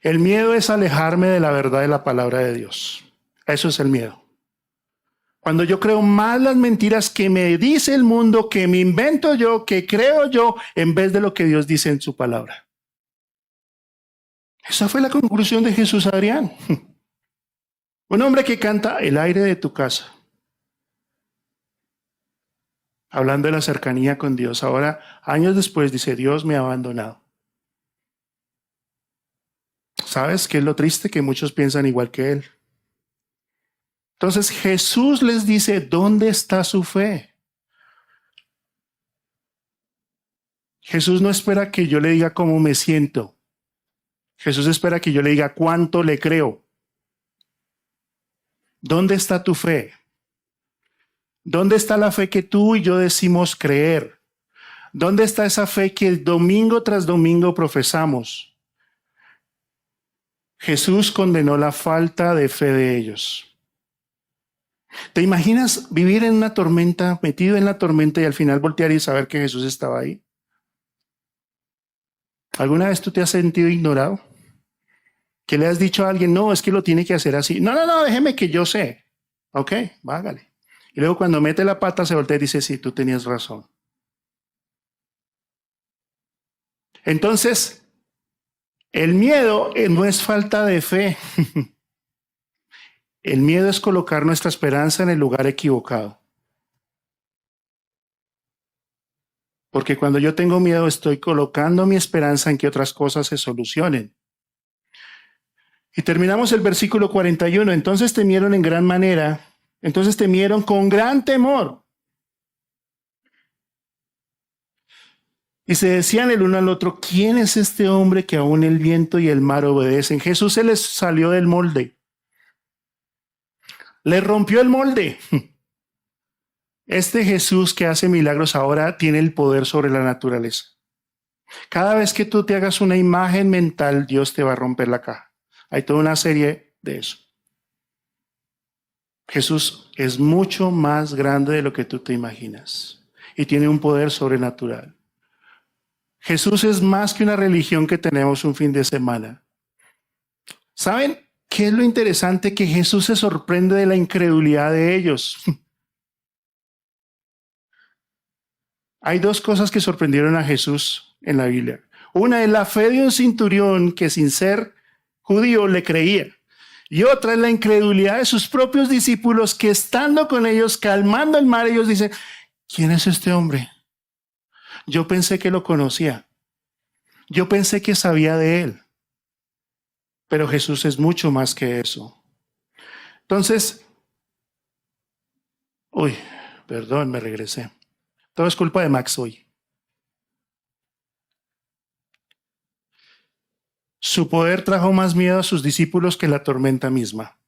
Speaker 1: El miedo es alejarme de la verdad de la palabra de Dios. Eso es el miedo. Cuando yo creo más las mentiras que me dice el mundo, que me invento yo, que creo yo, en vez de lo que Dios dice en su palabra. Esa fue la conclusión de Jesús Adrián. Un hombre que canta el aire de tu casa. Hablando de la cercanía con Dios. Ahora, años después, dice, Dios me ha abandonado. ¿Sabes qué es lo triste? Que muchos piensan igual que él. Entonces Jesús les dice, ¿dónde está su fe? Jesús no espera que yo le diga cómo me siento. Jesús espera que yo le diga cuánto le creo. ¿Dónde está tu fe? ¿Dónde está la fe que tú y yo decimos creer? ¿Dónde está esa fe que domingo tras domingo profesamos? Jesús condenó la falta de fe de ellos. ¿Te imaginas vivir en una tormenta, metido en la tormenta y al final voltear y saber que Jesús estaba ahí? ¿Alguna vez tú te has sentido ignorado? ¿Que le has dicho a alguien, no, es que lo tiene que hacer así? No, no, no, déjeme que yo sé. Ok, vágale. Y luego cuando mete la pata se voltea y dice, sí, tú tenías razón. Entonces, el miedo no es falta de fe. El miedo es colocar nuestra esperanza en el lugar equivocado. Porque cuando yo tengo miedo estoy colocando mi esperanza en que otras cosas se solucionen. Y terminamos el versículo 41. Entonces temieron en gran manera. Entonces temieron con gran temor. Y se decían el uno al otro, ¿quién es este hombre que aún el viento y el mar obedecen? Jesús se les salió del molde. Le rompió el molde. Este Jesús que hace milagros ahora tiene el poder sobre la naturaleza. Cada vez que tú te hagas una imagen mental, Dios te va a romper la caja. Hay toda una serie de eso. Jesús es mucho más grande de lo que tú te imaginas y tiene un poder sobrenatural. Jesús es más que una religión que tenemos un fin de semana. ¿Saben qué es lo interesante? Que Jesús se sorprende de la incredulidad de ellos. Hay dos cosas que sorprendieron a Jesús en la Biblia. Una es la fe de un centurión que sin ser judío le creía. Y otra es la incredulidad de sus propios discípulos que estando con ellos, calmando el mar, ellos dicen, ¿quién es este hombre? Yo pensé que lo conocía. Yo pensé que sabía de él. Pero Jesús es mucho más que eso. Entonces, perdón, me regresé. Todo es culpa de Max hoy. Su poder trajo más miedo a sus discípulos que la tormenta misma.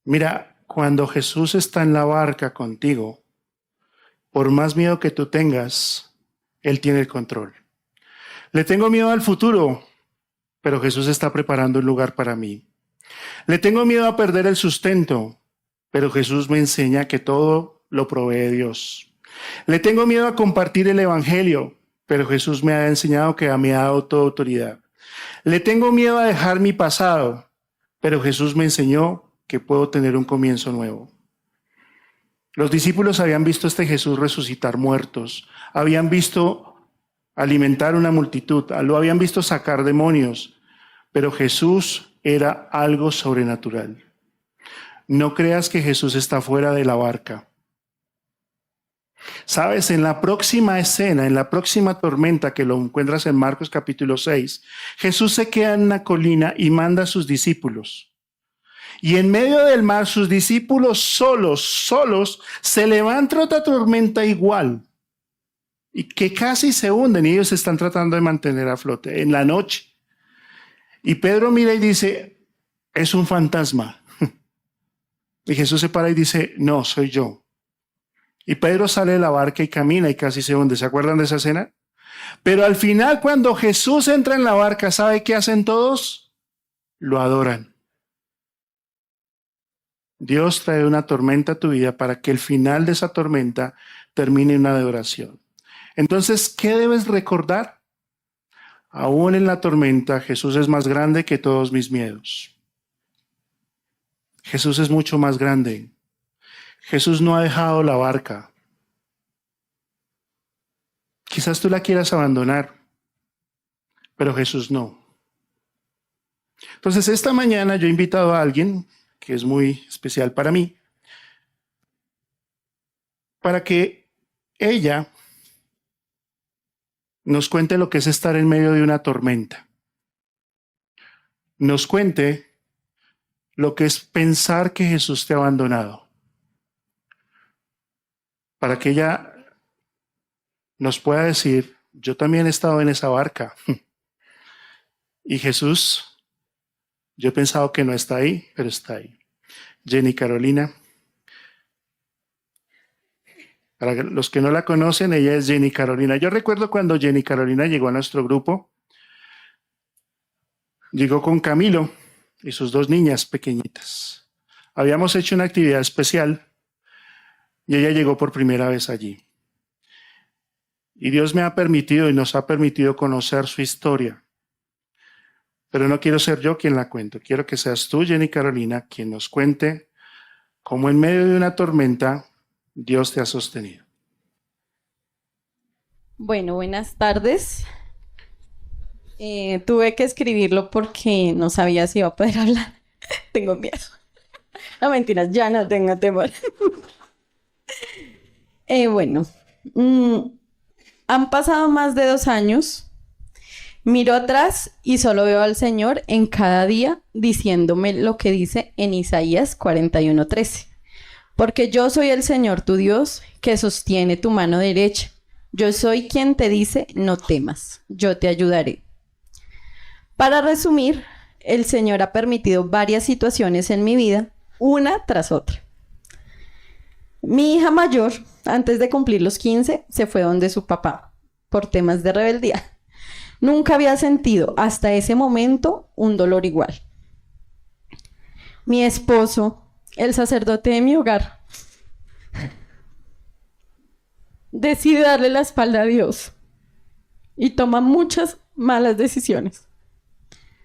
Speaker 1: Mira, cuando Jesús está en la barca contigo, por más miedo que tú tengas, Él tiene el control. Le tengo miedo al futuro, pero Jesús está preparando un lugar para mí. Le tengo miedo a perder el sustento, pero Jesús me enseña que todo lo provee Dios. Le tengo miedo a compartir el evangelio, pero Jesús me ha enseñado que me ha dado toda autoridad. Le tengo miedo a dejar mi pasado, pero Jesús me enseñó que puedo tener un comienzo nuevo. Los discípulos habían visto a este Jesús resucitar muertos, habían visto alimentar una multitud, lo habían visto sacar demonios, pero Jesús era algo sobrenatural. No creas que Jesús está fuera de la barca. Sabes, en la próxima escena, en la próxima tormenta que lo encuentras en Marcos capítulo 6, Jesús se queda en una colina y manda a sus discípulos. Y en medio del mar, sus discípulos solos, se levanta otra tormenta igual. Y que casi se hunden y ellos están tratando de mantener a flote en la noche. Y Pedro mira y dice, es un fantasma. Y Jesús se para y dice, no, soy yo. Y Pedro sale de la barca y camina y casi se hunde. ¿Se acuerdan de esa escena? Pero al final, cuando Jesús entra en la barca, ¿sabe qué hacen todos? Lo adoran. Dios trae una tormenta a tu vida para que el final de esa tormenta termine en una adoración. Entonces, ¿qué debes recordar? Aún en la tormenta, Jesús es más grande que todos mis miedos. Jesús es mucho más grande. Jesús no ha dejado la barca. Quizás tú la quieras abandonar, pero Jesús no. Entonces, esta mañana yo he invitado a alguien que es muy especial para mí, para que ella nos cuente lo que es estar en medio de una tormenta. Nos cuente lo que es pensar que Jesús te ha abandonado. Para que ella nos pueda decir, yo también he estado en esa barca. Y Jesús, yo he pensado que no está ahí, pero está ahí. Jenny Carolina. Para los que no la conocen, ella es Jenny Carolina. Yo recuerdo cuando Jenny Carolina llegó a nuestro grupo, llegó con Camilo y sus dos niñas pequeñitas. Habíamos hecho una actividad especial y ella llegó por primera vez allí. Y Dios me ha permitido y nos ha permitido conocer su historia. Pero no quiero ser yo quien la cuente. Quiero que seas tú, Jenny Carolina, quien nos cuente cómo en medio de una tormenta Dios te ha sostenido.
Speaker 2: Bueno, buenas tardes. Tuve que escribirlo porque no sabía si iba a poder hablar. Tengo miedo. No, mentiras, ya no tengo temor. Bueno, han pasado más de 2 años. Miro atrás y solo veo al Señor en cada día diciéndome lo que dice en Isaías 41:13. Porque yo soy el Señor tu Dios que sostiene tu mano derecha. Yo soy quien te dice, no temas, yo te ayudaré. Para resumir, el Señor ha permitido varias situaciones en mi vida, una tras otra. Mi hija mayor, antes de cumplir los 15, se fue donde su papá, por temas de rebeldía. Nunca había sentido hasta ese momento un dolor igual. Mi esposo, el sacerdote de mi hogar, decide darle la espalda a Dios y toma muchas malas decisiones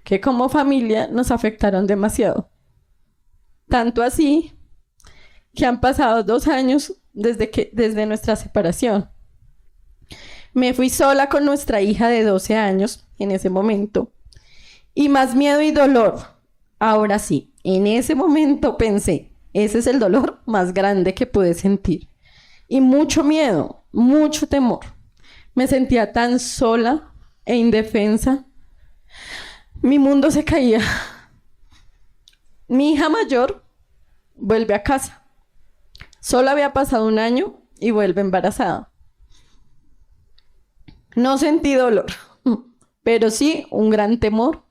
Speaker 2: que como familia nos afectaron demasiado. Tanto así que han pasado 2 años desde nuestra separación. Me fui sola con nuestra hija de 12 años en ese momento. Y más miedo y dolor. Ahora sí, en ese momento pensé, ese es el dolor más grande que pude sentir. Y mucho miedo, mucho temor. Me sentía tan sola e indefensa. Mi mundo se caía. Mi hija mayor vuelve a casa. Solo había pasado 1 año y vuelve embarazada. No sentí dolor, pero sí un gran temor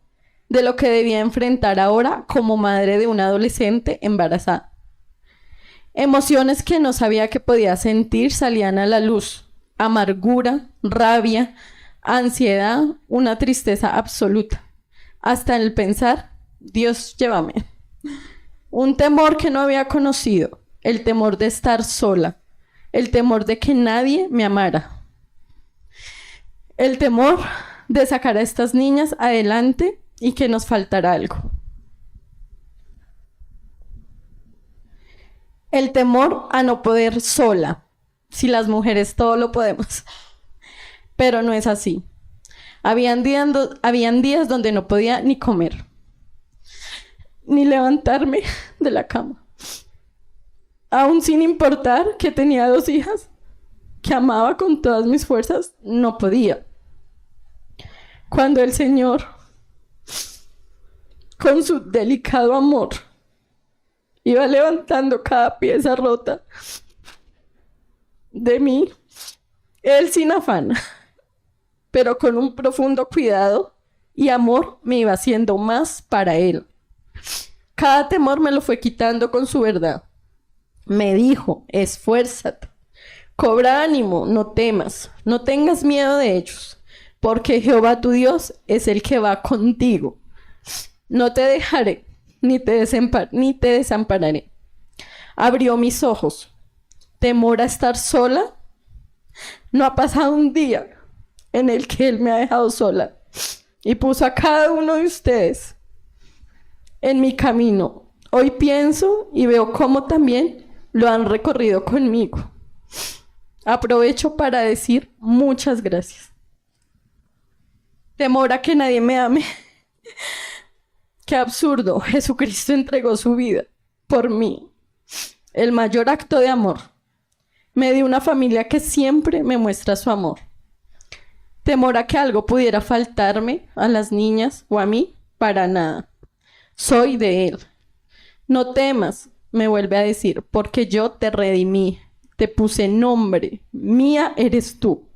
Speaker 2: de lo que debía enfrentar ahora como madre de una adolescente embarazada. Emociones que no sabía que podía sentir salían a la luz. Amargura, rabia, ansiedad, una tristeza absoluta. Hasta el pensar, Dios, llévame. Un temor que no había conocido, el temor de estar sola, el temor de que nadie me amara. El temor de sacar a estas niñas adelante y que nos faltara algo. El temor a no poder sola. Si las mujeres todo lo podemos. Pero no es así. Habían días donde no podía ni comer, ni levantarme de la cama. Aún sin importar que tenía 2 hijas, que amaba con todas mis fuerzas, no podía. Cuando el Señor, con su delicado amor, iba levantando cada pieza rota de mí, Él sin afán, pero con un profundo cuidado y amor, me iba haciendo más para Él. Cada temor me lo fue quitando con su verdad. Me dijo, esfuérzate, cobra ánimo, no temas, no tengas miedo de ellos. Porque Jehová tu Dios es el que va contigo. No te dejaré, ni te desampararé. Abrió mis ojos. Temor a estar sola. No ha pasado un día en el que Él me ha dejado sola. Y puso a cada uno de ustedes en mi camino. Hoy pienso y veo cómo también lo han recorrido conmigo. Aprovecho para decir muchas gracias. Temor a que nadie me ame. Qué absurdo. Jesucristo entregó su vida por mí. El mayor acto de amor. Me dio una familia que siempre me muestra su amor. Temor a que algo pudiera faltarme a las niñas o a mí, para nada. Soy de Él. No temas, me vuelve a decir, porque yo te redimí, te puse nombre, mía eres tú.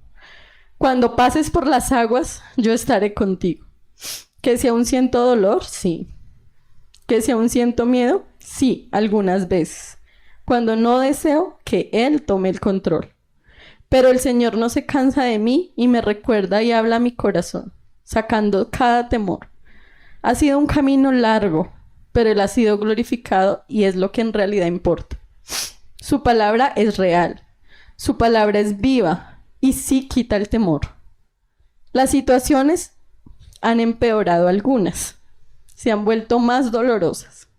Speaker 2: Cuando pases por las aguas, yo estaré contigo. ¿Que si aún siento dolor? Sí. ¿Que si aún siento miedo? Sí, algunas veces. Cuando no deseo que Él tome el control. Pero el Señor no se cansa de mí y me recuerda y habla a mi corazón, sacando cada temor. Ha sido un camino largo, pero Él ha sido glorificado y es lo que en realidad importa. Su palabra es real, su palabra es viva y sí quita el temor. Las situaciones han empeorado algunas, se han vuelto más dolorosas.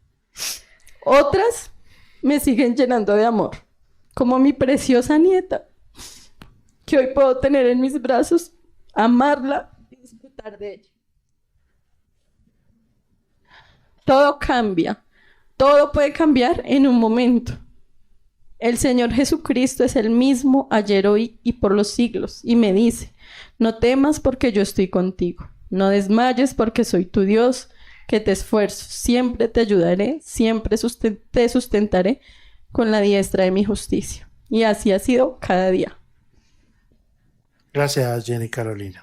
Speaker 2: Otras me siguen llenando de amor, como mi preciosa nieta, que hoy puedo tener en mis brazos, amarla y disfrutar de ella. Todo cambia, todo puede cambiar en un momento. El Señor Jesucristo es el mismo ayer, hoy y por los siglos, y me dice: no temas porque yo estoy contigo, no desmayes porque soy tu Dios, que te esfuerzo, siempre te ayudaré, siempre te sustentaré con la diestra de mi justicia. Y así ha sido cada día.
Speaker 1: Gracias, Jenny Carolina.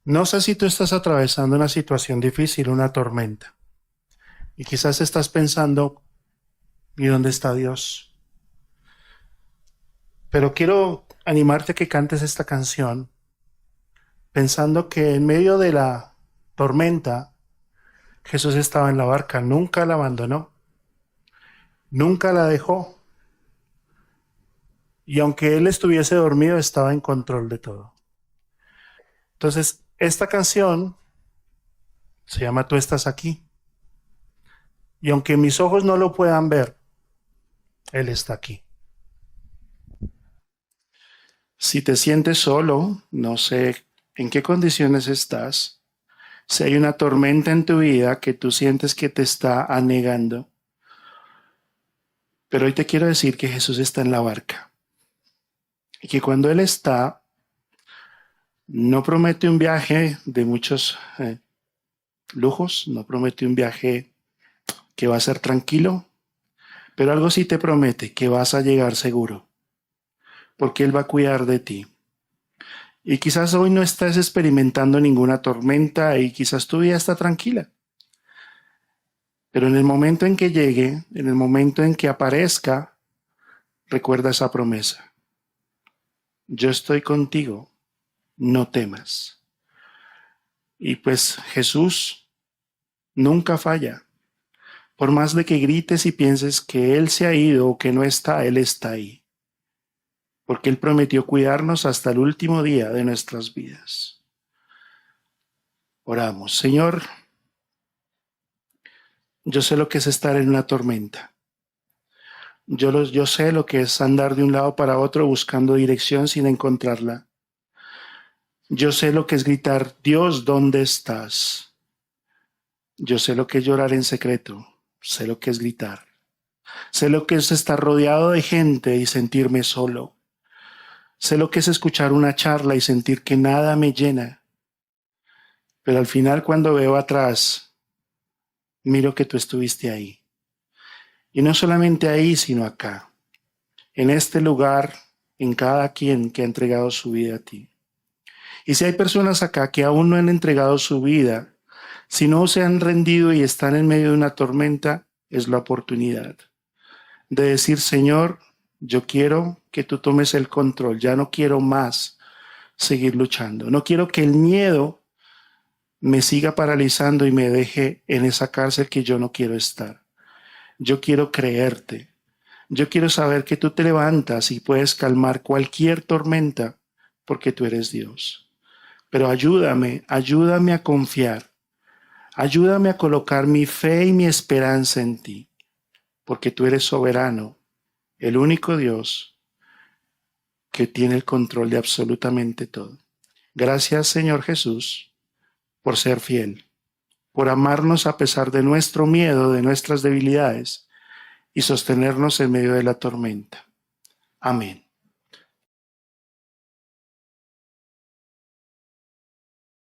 Speaker 1: No sé si tú estás atravesando una situación difícil, una tormenta, y quizás estás pensando: ¿y dónde está Dios? Pero quiero animarte a que cantes esta canción pensando que en medio de la tormenta Jesús estaba en la barca, nunca la abandonó, nunca la dejó. Y aunque él estuviese dormido, estaba en control de todo. Entonces, esta canción se llama Tú estás aquí. Y aunque mis ojos no lo puedan ver, Él está aquí. Si te sientes solo, no sé en qué condiciones estás, si hay una tormenta en tu vida que tú sientes que te está anegando, pero hoy te quiero decir que Jesús está en la barca y que cuando Él está, no promete un viaje de muchos lujos, no promete un viaje que va a ser tranquilo, pero algo sí te promete, que vas a llegar seguro, porque Él va a cuidar de ti. Y quizás hoy no estás experimentando ninguna tormenta y quizás tu vida está tranquila. Pero en el momento en que llegue, en el momento en que aparezca, recuerda esa promesa. Yo estoy contigo, no temas. Y pues Jesús nunca falla. Por más de que grites y pienses que Él se ha ido o que no está, Él está ahí. Porque Él prometió cuidarnos hasta el último día de nuestras vidas. Oramos. Señor, yo sé lo que es estar en una tormenta. Yo sé lo que es andar de un lado para otro buscando dirección sin encontrarla. Yo sé lo que es gritar: Dios, ¿dónde estás? Yo sé lo que es llorar en secreto. Sé lo que es gritar. Sé lo que es estar rodeado de gente y sentirme solo. Sé lo que es escuchar una charla y sentir que nada me llena. Pero al final, cuando veo atrás, miro que tú estuviste ahí. Y no solamente ahí, sino acá. En este lugar, en cada quien que ha entregado su vida a ti. Y si hay personas acá que aún no han entregado su vida, si no se han rendido y están en medio de una tormenta, es la oportunidad de decir: Señor, yo quiero que tú tomes el control, ya no quiero más seguir luchando. No quiero que el miedo me siga paralizando y me deje en esa cárcel que yo no quiero estar. Yo quiero creerte. Yo quiero saber que tú te levantas y puedes calmar cualquier tormenta porque tú eres Dios. Pero ayúdame a confiar. Ayúdame a colocar mi fe y mi esperanza en ti, porque tú eres soberano, el único Dios que tiene el control de absolutamente todo. Gracias, Señor Jesús, por ser fiel, por amarnos a pesar de nuestro miedo, de nuestras debilidades y sostenernos en medio de la tormenta. Amén.